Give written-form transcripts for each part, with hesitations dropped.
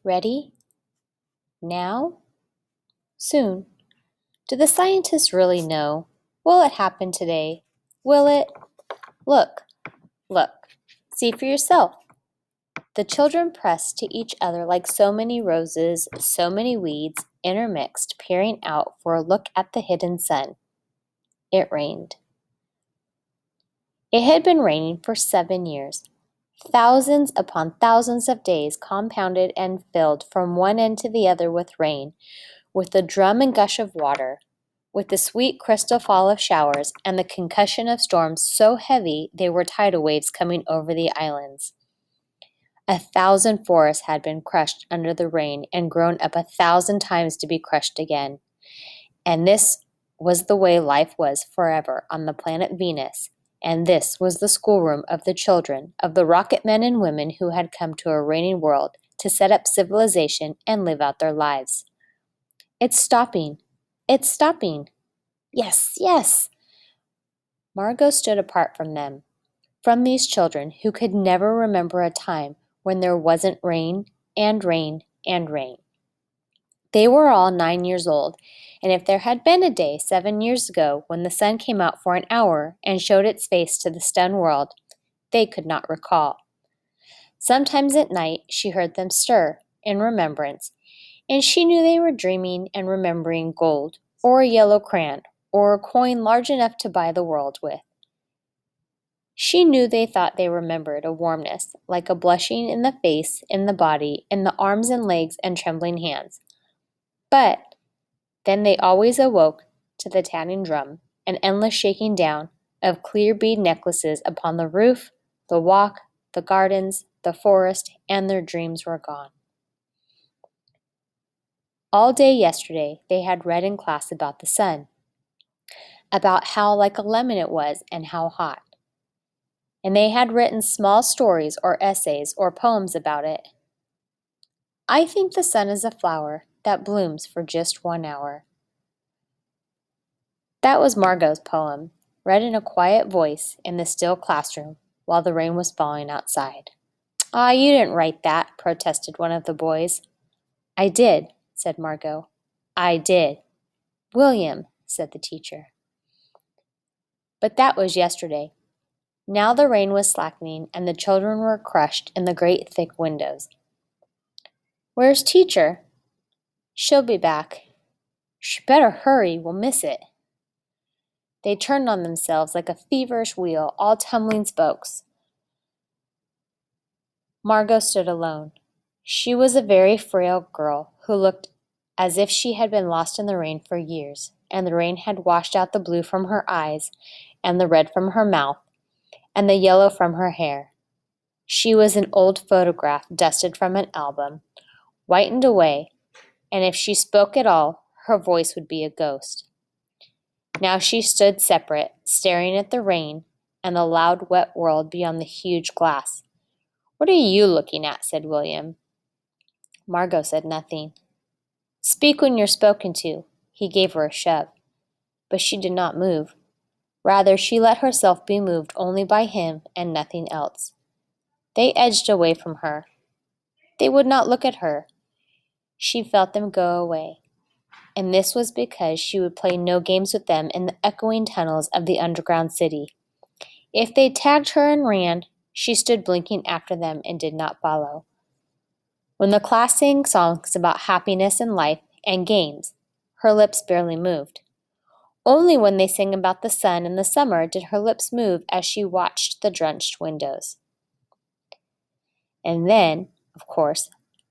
Ready? Now? Soon. Do the scientists really know? Will it happen today? Will it? Look, look. See for yourself. The children pressed to each other like so many roses, so many weeds, intermixed, peering out for a look at the hidden sun. It rained. It had been raining for 7 years. Thousands upon thousands of days compounded and filled from one end to the other with rain, with the drum and gush of water, with the sweet crystal fall of showers, and the concussion of storms so heavy they were tidal waves coming over the islands. 1,000 forests had been crushed under the rain and grown up 1,000 times to be crushed again. And this was the way life was forever on the planet Venus, and this was the schoolroom of the children of the rocket men and women who had come to a raining world to set up civilization and live out their lives. It's stopping. It's stopping. Yes, yes. Margot stood apart from them, from these children who could never remember a time when there wasn't rain and rain and rain. They were all 9 years old, and if there had been a day 7 years ago when the sun came out for an hour and showed its face to the stunned world, they could not recall. Sometimes at night she heard them stir in remembrance, and she knew they were dreaming and remembering gold, or a yellow crayon, or a coin large enough to buy the world with. She knew they thought they remembered a warmness, like a blushing in the face, in the body, in the arms and legs and trembling hands. But then they always awoke to the tatting drum, an endless shaking down of clear bead necklaces upon the roof, the walk, the gardens, the forest, and their dreams were gone. All day yesterday they had read in class about the sun, about how like a lemon it was and how hot. And they had written small stories or essays or poems about it. I think the sun is a flower that blooms for just 1 hour. That was Margot's poem, read in a quiet voice in the still classroom while the rain was falling outside. "Ah, you didn't write that," protested one of the boys. "I did," said Margot. "I did." "William," said the teacher. But that was yesterday. Now the rain was slackening and the children were crushed in the great thick windows. "Where's teacher?" "She'll be back." "She better hurry, we'll miss it." They turned on themselves like a feverish wheel, all tumbling spokes. Margot stood alone. She was a very frail girl who looked as if she had been lost in the rain for years, and the rain had washed out the blue from her eyes, and the red from her mouth, and the yellow from her hair. She was an old photograph dusted from an album, whitened away, and if she spoke at all, her voice would be a ghost. Now she stood separate, staring at the rain and the loud, wet world beyond the huge glass. "What are you looking at?" said William. Margot said nothing. "Speak when you're spoken to." He gave her a shove. But she did not move. Rather, she let herself be moved only by him and nothing else. They edged away from her. They would not look at her. She felt them go away. And this was because she would play no games with them in the echoing tunnels of the underground city. If they tagged her and ran, she stood blinking after them and did not follow. When the class sang songs about happiness and life and games, her lips barely moved. Only when they sang about the sun and the summer did her lips move as she watched the drenched windows. And then, of course,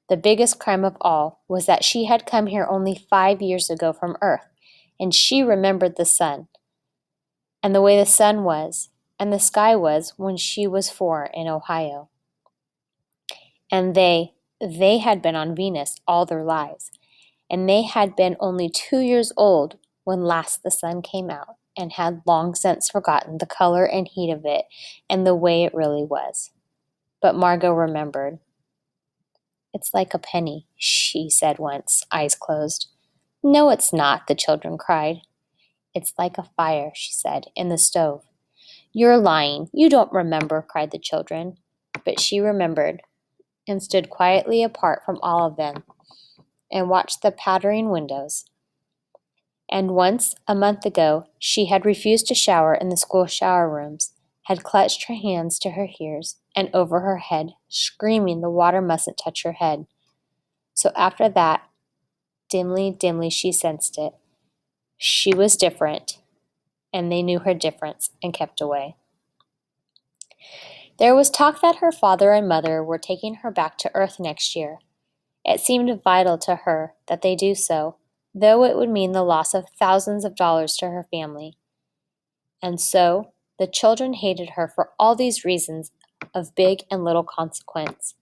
the biggest crime of all was that she had come here only 5 years ago from Earth, and she remembered the sun, and the way the sun was, and the sky was when she was 4 in Ohio. And they had been on Venus all their lives, and they had been only 2 years old when last the sun came out, and had long since forgotten the color and heat of it and the way it really was. But Margot remembered. "It's like a penny," she said once, eyes closed. "No, it's not," the children cried. "It's like a fire," she said, "in the stove." "You're lying. You don't remember," cried the children. But she remembered. and stood quietly apart from all of them and watched the pattering windows. And once, a month ago, she had refused to shower in the school shower rooms, had clutched her hands to her ears and over her head, screaming the water mustn't touch her head. So after that, dimly she sensed it. She was different, and they knew her difference and kept away. There was talk that her father and mother were taking her back to Earth next year. It seemed vital to her that they do so, though it would mean the loss of thousands of dollars to her family. And so, the children hated her for all these reasons of big and little consequence.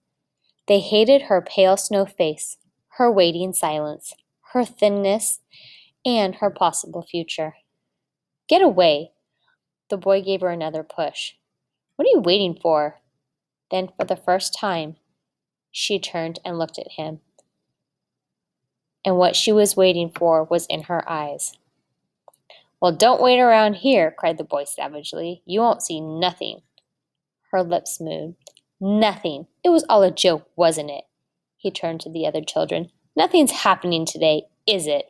They hated her pale snow face, her waiting silence, her thinness, and her possible future. Get away! The boy gave her another push. What are you waiting for? Then, for the first time, she turned and looked at him. And what she was waiting for was in her eyes. Well, don't wait around here, cried the boy savagely. You won't see nothing. Her lips moved. Nothing. It was all a joke, wasn't it? He turned to the other children. Nothing's happening today, is it?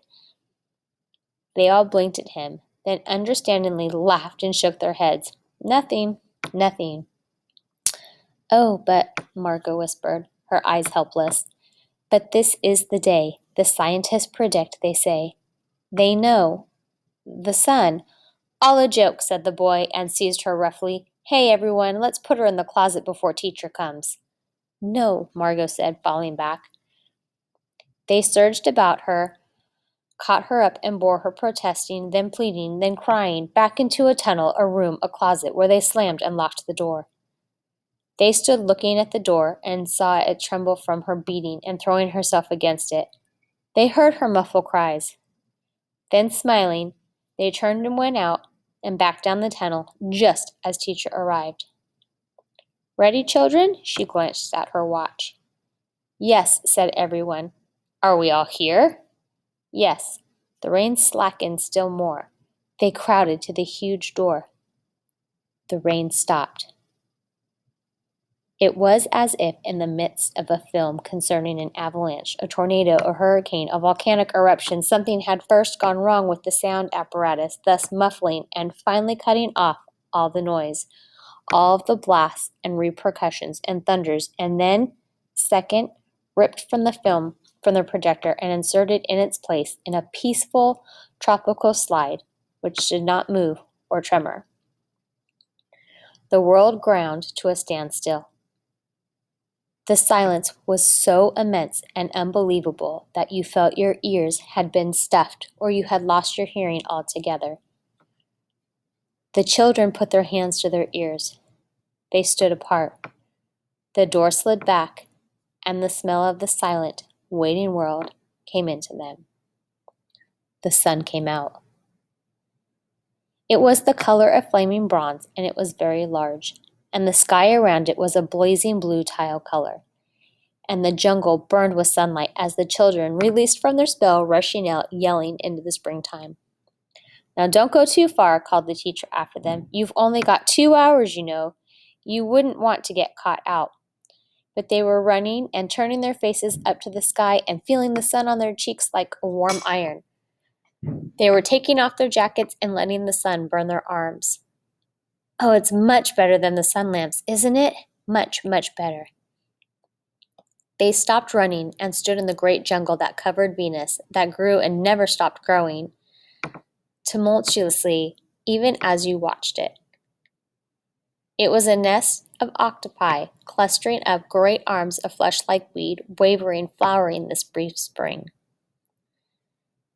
They all blinked at him, then understandingly laughed and shook their heads. Nothing. Oh, but, Margot whispered, her eyes helpless. But this is the day. The scientists predict, they say. They know. The sun. All a joke, said the boy, and seized her roughly. Hey, everyone, let's put her in the closet before teacher comes. No, Margot said, falling back. They surged about her, caught her up and bore her, protesting, then pleading, then crying, back into a tunnel, a room, a closet, where they slammed and locked the door. They stood looking at the door and saw it tremble from her beating and throwing herself against it. They heard her muffled cries. Then, smiling, they turned and went out and back down the tunnel just as teacher arrived. Ready, children? She glanced at her watch. Yes, said everyone. Are we all here? Yes. The rain slackened still more. They crowded to the huge door. The rain stopped. It was as if in the midst of a film concerning an avalanche, a tornado, a hurricane, a volcanic eruption, something had first gone wrong with the sound apparatus, thus muffling and finally cutting off all the noise, all of the blasts and repercussions and thunders, and then, second, ripped from the film from the projector and inserted in its place in a peaceful tropical slide, which did not move or tremor. The world ground to a standstill. The silence was so immense and unbelievable that you felt your ears had been stuffed or you had lost your hearing altogether. The children put their hands to their ears. They stood apart. The door slid back, and the smell of the silent, waiting world came into them. The sun came out. It was the color of flaming bronze, and it was very large, and the sky around it was a blazing blue tile color. And the jungle burned with sunlight as the children, released from their spell, rushing out, yelling into the springtime. Now don't go too far, called the teacher after them. You've only got 2 hours, you know. You wouldn't want to get caught out. But they were running and turning their faces up to the sky and feeling the sun on their cheeks like a warm iron. They were taking off their jackets and letting the sun burn their arms. Oh, it's much better than the sun lamps, isn't it? Much better. They stopped running and stood in the great jungle that covered Venus, that grew and never stopped growing, tumultuously, even as you watched it. It was a nest of octopi, clustering up great arms of flesh-like weed, wavering, flowering this brief spring.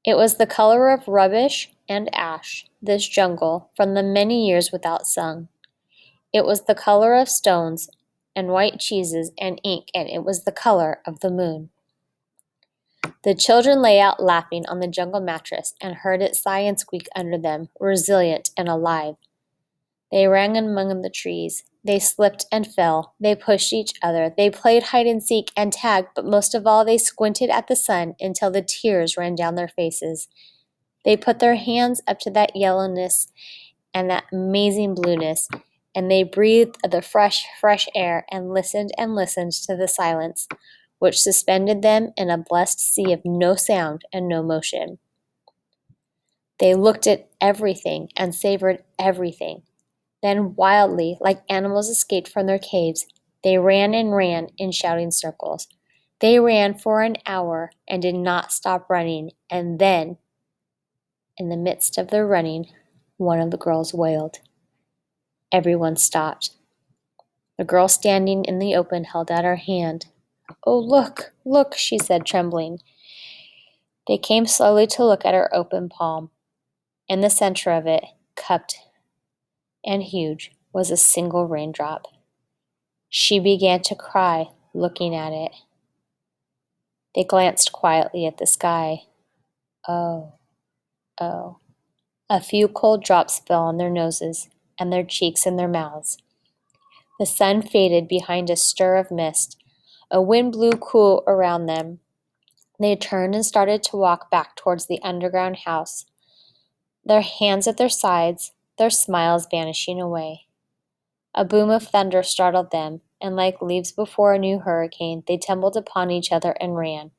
It was the color of rubbish and ash, this jungle, from the many years without sun. It was the color of stones and white cheeses and ink, and it was the color of the moon. The children lay out laughing on the jungle mattress and heard it sigh and squeak under them, resilient and alive. They ran among the trees. They slipped and fell. They pushed each other. They played hide and seek and tag, but most of all they squinted at the sun until the tears ran down their faces. They put their hands up to that yellowness and that amazing blueness, and they breathed the fresh air and listened to the silence, which suspended them in a blessed sea of no sound and no motion. They looked at everything and savored everything. Then wildly, like animals escaped from their caves, they ran and ran in shouting circles. They ran for an hour and did not stop running, and then, in the midst of their running, one of the girls wailed. Everyone stopped. The girl standing in the open held out her hand. "Oh, look, look," she said, trembling. They came slowly to look at her open palm. In the center of it, cupped and huge, was a single raindrop. She began to cry, looking at it. They glanced quietly at the sky. Oh, oh. A few cold drops fell on their noses, and their cheeks and their mouths. The sun faded behind a stir of mist. A wind blew cool around them. They turned and started to walk back towards the underground house, their hands at their sides, their smiles vanishing away. A boom of thunder startled them, and like leaves before a new hurricane, they tumbled upon each other and ran.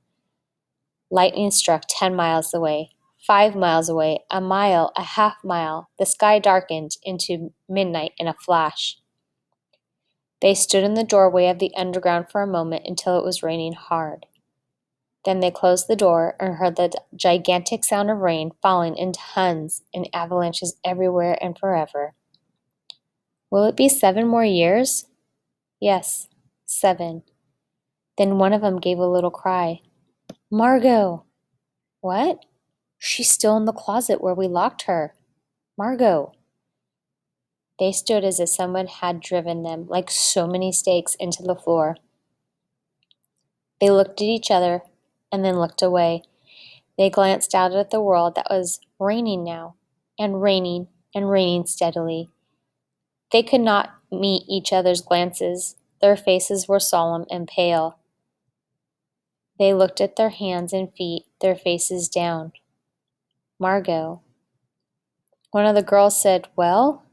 Lightning struck 10 miles away, 5 miles away, a mile, a half mile. The sky darkened into midnight in a flash. They stood in the doorway of the underground for a moment until it was raining hard. Then they closed the door and heard the gigantic sound of rain falling in tons and avalanches everywhere and forever. Will it be 7 more years? Yes, 7. Then one of them gave a little cry. "Margot!" "What?" "She's still in the closet where we locked her. Margot!" They stood as if someone had driven them like so many stakes into the floor. They looked at each other and then looked away. They glanced out at the world that was raining now, and raining steadily. They could not meet each other's glances. Their faces were solemn and pale. They looked at their hands and feet, their faces down. "Margot." One of the girls said, "Well?"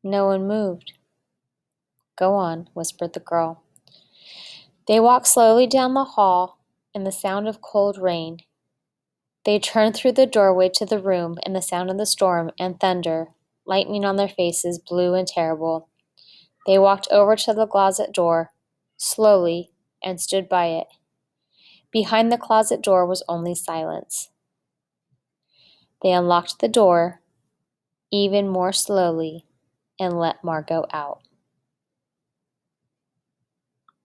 No one moved. "Go on," whispered the girl. They walked slowly down the hall in the sound of cold rain. They turned through the doorway to the room in the sound of the storm and thunder, lightning on their faces, blue and terrible. They walked over to the closet door, slowly, and stood by it. Behind the closet door was only silence. They unlocked the door, even more slowly, and let Margot out.